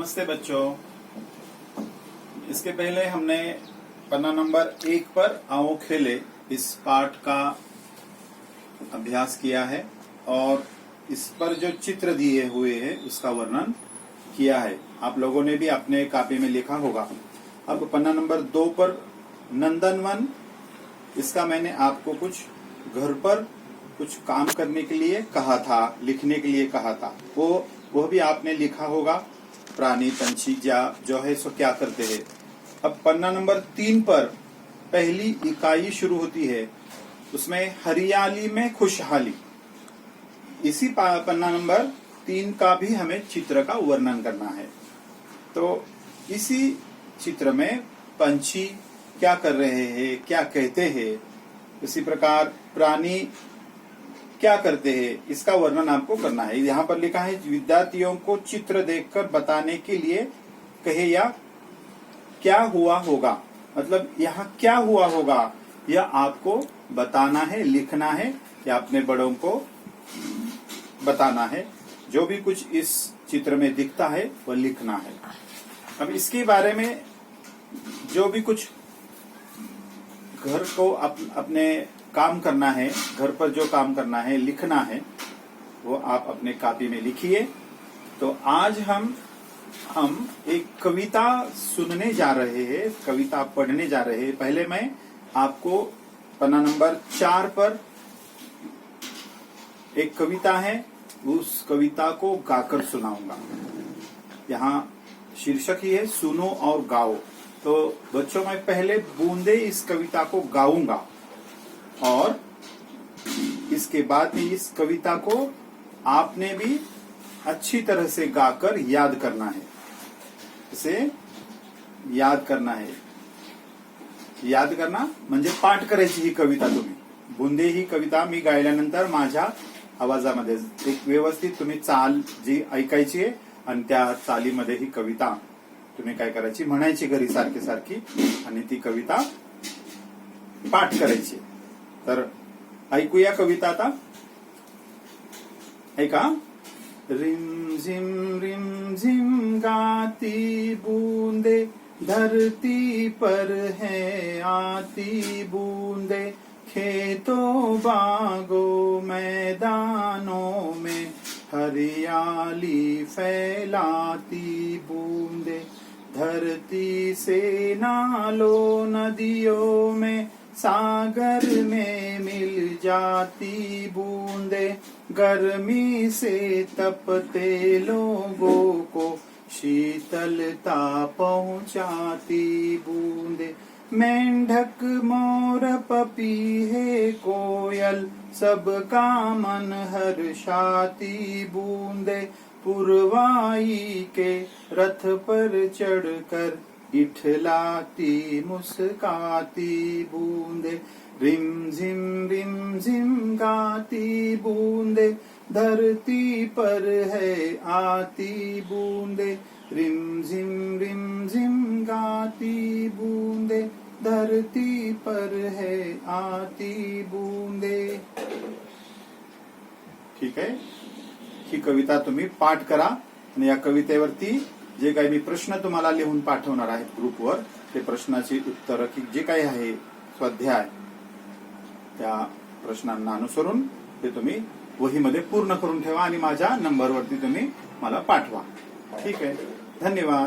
नमस्ते बच्चों। इसके पहले हमने पन्ना नंबर 1 पर आओ खेले इस पाठ का अभ्यास किया है और इस पर जो चित्र दिए हुए हैं उसका वर्णन किया है। आप लोगों ने भी अपने कॉपी में लिखा होगा। अब पन्ना नंबर 2 पर नंदनवन, इसका मैंने आपको कुछ घर पर कुछ काम करने के लिए कहा था, लिखने के लिए कहा था, वो भी आपने लिखा होगा। प्राणी पंछी जो है सो क्या करते हैं। अब पन्ना नंबर 3 पर पहली इकाई शुरू होती है, उसमें हरियाली में खुशहाली। इसी पन्ना नंबर 3 का भी हमें चित्र का वर्णन करना है। तो इसी चित्र में पंछी क्या कर रहे हैं, क्या कहते हैं, इसी प्रकार प्राणी क्या करते हैं, इसका वर्णन आपको करना है। यहाँ पर लिखा है विद्यार्थियों को चित्र देखकर बताने के लिए कहे या क्या हुआ होगा। मतलब यहाँ क्या हुआ होगा यह आपको बताना है, लिखना है या अपने बड़ों को बताना है। जो भी कुछ इस चित्र में दिखता है वह लिखना है। अब इसके बारे में जो भी कुछ घर को अपने काम करना है, घर पर जो काम करना है, लिखना है, वो आप अपने कॉपी में लिखिए। तो आज हम एक कविता सुनने जा रहे हैं, कविता पढ़ने जा रहे हैं। पहले मैं आपको पन्ना नंबर 4 पर एक कविता है, उस कविता को गाकर सुनाऊंगा। यहाँ शीर्षक ही है सुनो और गाओ। तो बच्चों, मैं पहले बूंदे इस कविता को गाऊंगा और इसके बाद में इस कविता को आपने भी अच्छी तरह से गाकर याद करना है। इसे याद करना है। याद करना म्हणजे पाठ करायची ही कविता तुम्ही। बुंदे ही कविता मी गायल्यानंतर माझ्या आवाजामध्ये एक व्यवस्थित तुम्ही चाल जी ऐकायची आहे आणि त्या चालीमध्ये ही कविता तुम्ही काय करायची, म्हणायची घरी सारखी सारखी आणि ती कविता पाठ करायची। तर ऐकूया कविता आता। ऐका। रिम झिम गाती बूंदे, धरती पर है आती बूंदे, खेतों बागों मैदानों में हरियाली फैलाती बूंदे, धरती से नालों नदियों में सागर में मिल जाती बूंदे, गर्मी से तपते लोगों को शीतलता पहुंचाती बूंदे, मेंढक मोर पपीहे कोयल सबका मन हर्षाती बूंदे, पुरवाई के रथ पर चढ़कर इठलाती मुस्काती बूंदे, रिम झिम गाती बूंदे, धरती पर है आती बूंदे, रिम झिम गाती बूंदे, धरती पर है आती बूंदे। ठीक आहे। ही कविता तुम्ही पाठ करा आणि या कवितेवरती जे काही मी प्रश्न तुम्हाला लिहून पाठवणार आहे ग्रुपवर, ते प्रश्नाची उत्तरं की जे काही आहे स्वाध्याय, त्या प्रश्नांना अनुसरून ते तुम्ही वहीमध्ये पूर्ण करून ठेवा आणि माझ्या नंबरवरती तुम्ही मला पाठवा। ठीक आहे। धन्यवाद।